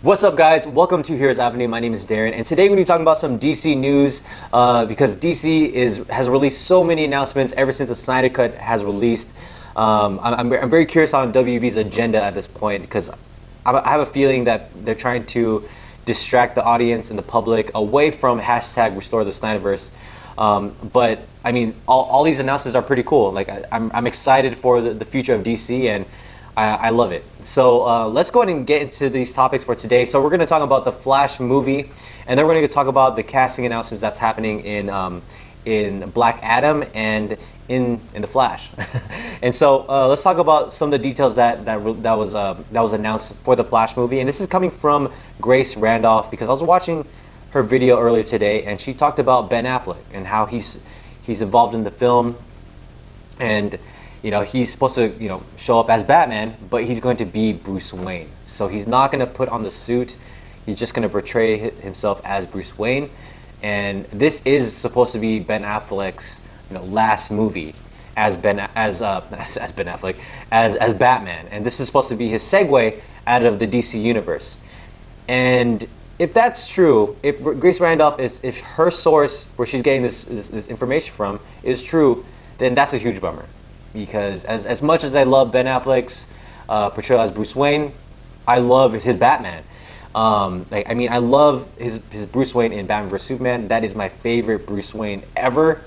What's up, guys? Welcome to Heroes Avenue. My name is Darren, and today we're going to be talking about some DC news because DC has released so many announcements ever since the Snyder Cut has released. I'm very curious on WB's agenda at this point because I have a feeling that they're trying to distract the audience and the public away from hashtag Restore the Snyderverse. But I mean, all these announcements are pretty cool. Like I'm excited for the future of DC, and I love it. So let's go ahead and get into these topics for today. So we're going to talk about the Flash movie, and then we're going to talk about the casting announcements that's happening in Black Adam and in the Flash. And so let's talk about some of the details that was announced for the Flash movie. And this is coming from Grace Randolph because I was watching her video earlier today, and she talked about Ben Affleck and how he's involved in the film, and he's supposed to show up as Batman, but he's going to be Bruce Wayne. So he's not going to put on the suit. He's just going to portray himself as Bruce Wayne. And this is supposed to be Ben Affleck's last movie as Batman. And this is supposed to be his segue out of the DC universe. And if that's true, if Grace Randolph if her source where she's getting this information from is true, then that's a huge bummer. Because as much as I love Ben Affleck's portrayal as Bruce Wayne, I love his Batman. I love his Bruce Wayne in Batman vs Superman. That is my favorite Bruce Wayne ever.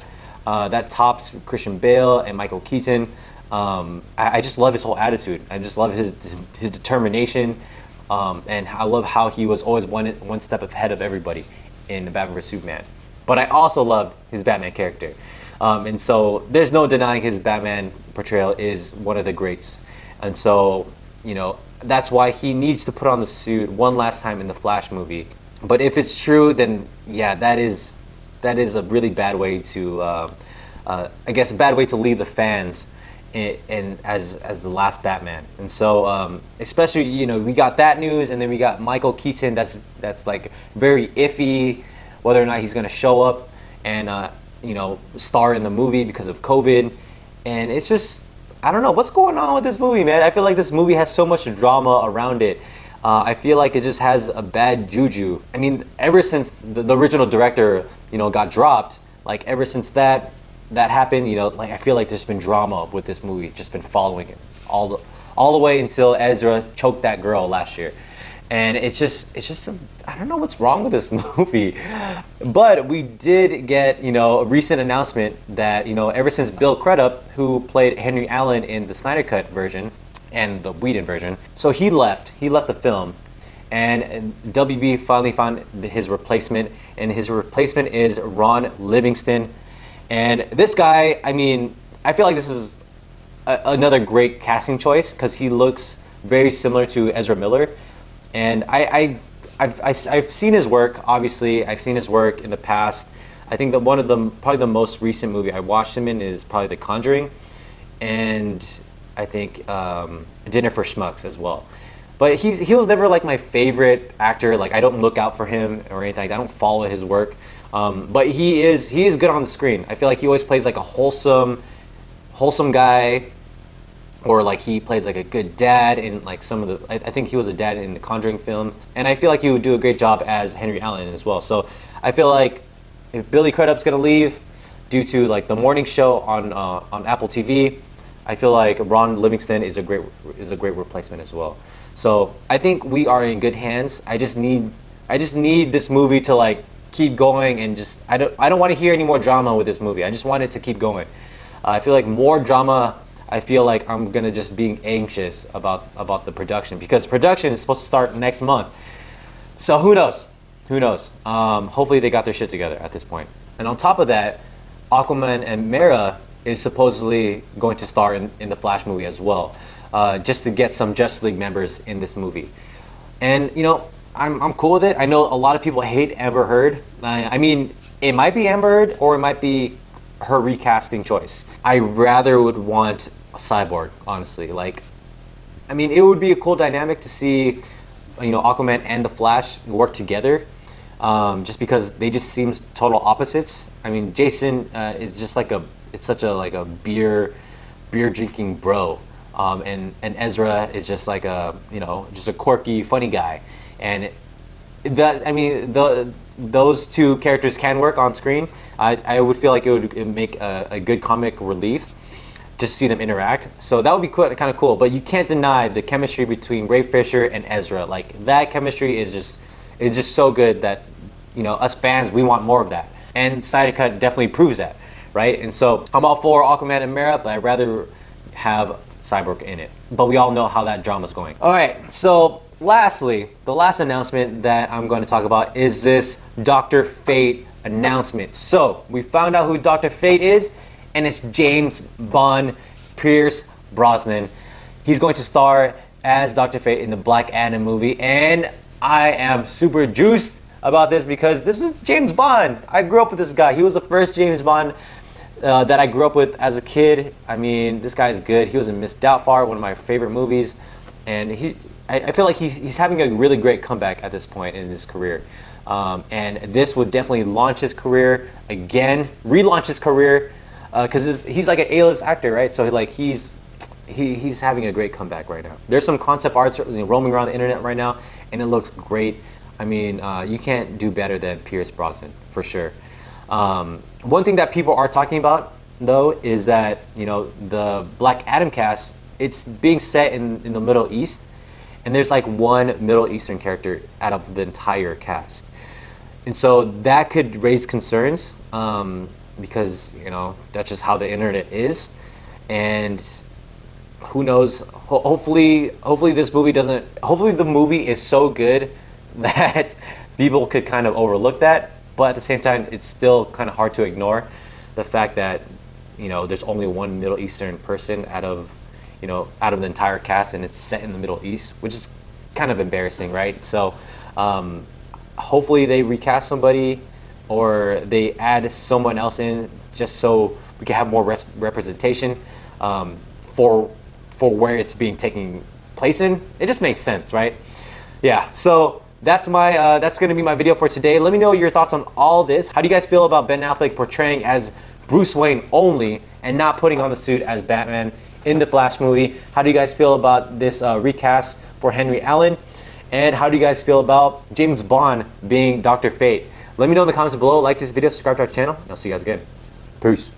That tops Christian Bale and Michael Keaton. I just love his whole attitude. I just love his determination, and I love how he was always one step ahead of everybody in Batman vs Superman. But I also love his Batman character. And so there's no denying his Batman portrayal is one of the greats. And so, that's why he needs to put on the suit one last time in the Flash movie. But if it's true, then yeah, that is a really bad way to, a bad way to leave the fans as the last Batman. And so, especially, we got that news, and then we got Michael Keaton. That's like very iffy whether or not he's going to show up and star in the movie because of COVID. And it's just, I don't know what's going on with this movie, man. I feel like this movie has so much drama around it. I feel like it just has a bad juju. I mean, ever since the original director, got dropped, like ever since that happened, I feel like there's been drama with this movie, just been following it all the way until Ezra choked that girl last year. And it's just I don't know what's wrong with this movie. But we did get, a recent announcement that, ever since Bill Crudup, who played Henry Allen in the Snyder Cut version and the Whedon version, so he left the film, and WB finally found his replacement, and his replacement is Ron Livingston. And this guy, I mean, I feel like this is another great casting choice because he looks very similar to Ezra Miller. And I've seen his work. Obviously, I've seen his work in the past. I think that probably the most recent movie I watched him in is probably The Conjuring, and I think Dinner for Schmucks as well. But he was never like my favorite actor. Like I don't look out for him or anything. I don't follow his work. But he is good on the screen. I feel like he always plays like a wholesome guy. Or like he plays like a good dad in like some of the, I think he was a dad in the Conjuring film, and I feel like he would do a great job as Henry Allen as well. So I feel like if Billy Crudup's gonna leave due to like the morning show on Apple TV, I feel like Ron Livingston is a great replacement as well. So I think we are in good hands. I just need this movie to like keep going, and just I don't want to hear any more drama with this movie. I just want it to keep going. I feel like more drama. I feel like I'm gonna just be anxious about the production because production is supposed to start next month. So who knows? Hopefully they got their shit together at this point. And on top of that, Aquaman and Mera is supposedly going to star in the Flash movie as well, just to get some Justice League members in this movie. And I'm cool with it. I know a lot of people hate Amber Heard. I mean, it might be Amber Heard or it might be her recasting choice. I rather would want a Cyborg, honestly. Like, I mean, it would be a cool dynamic to see, Aquaman and the Flash work together, just because they just seem total opposites. I mean, Jason is just like such a beer drinking bro, and Ezra is just like just a quirky, funny guy. and that, I mean, those two characters can work on screen. I would feel like it would make a good comic relief just to see them interact. So that would be kind of cool. But you can't deny the chemistry between Ray Fisher and Ezra. Like, that chemistry is just so good that, you know, us fans, we want more of that. And Snyder Cut definitely proves that, right? And so I'm all for Aquaman and Mera, but I'd rather have Cyborg in it. But we all know how that drama's going. All right, so lastly, the last announcement that I'm going to talk about is this Dr. Fate announcement. So we found out who Dr. Fate is, and it's James Bond Pierce Brosnan. He's going to star as Dr. Fate in the Black Adam movie, and I am super juiced about this because this is James Bond. I grew up with this guy. He was the first James Bond that I grew up with as a kid. I mean, this guy is good. He was in Miss Doubtfire, one of my favorite movies, and I feel like he's having a really great comeback at this point in his career. And this would definitely launch his career again, relaunch his career, because he's like an A-list actor, right? So like he's having a great comeback right now. There's some concept arts roaming around the internet right now, and it looks great. I mean, you can't do better than Pierce Brosnan, for sure. One thing that people are talking about, though, is that, you know, the Black Adam cast, it's being set in the Middle East, and there's like one Middle Eastern character out of the entire cast. And so that could raise concerns, because, you know, that's just how the internet is. And who knows, hopefully this movie doesn't, hopefully the movie is so good that people could kind of overlook that, but at the same time, it's still kind of hard to ignore the fact that, you know, there's only one Middle Eastern person out of the entire cast, and it's set in the Middle East, which is kind of embarrassing, right? So hopefully they recast somebody, or they add someone else in, just so we can have more representation for where it's being taking place in. It just makes sense, right? Yeah, so that's going to be my video for today. Let me know your thoughts on all this. How do you guys feel about Ben Affleck portraying as Bruce Wayne only and not putting on the suit as Batman in the Flash movie? How do you guys feel about this recast for Henry Allen? And how do you guys feel about James Bond being Dr. Fate? Let me know in the comments below. Like this video, subscribe to our channel, and I'll see you guys again. Peace.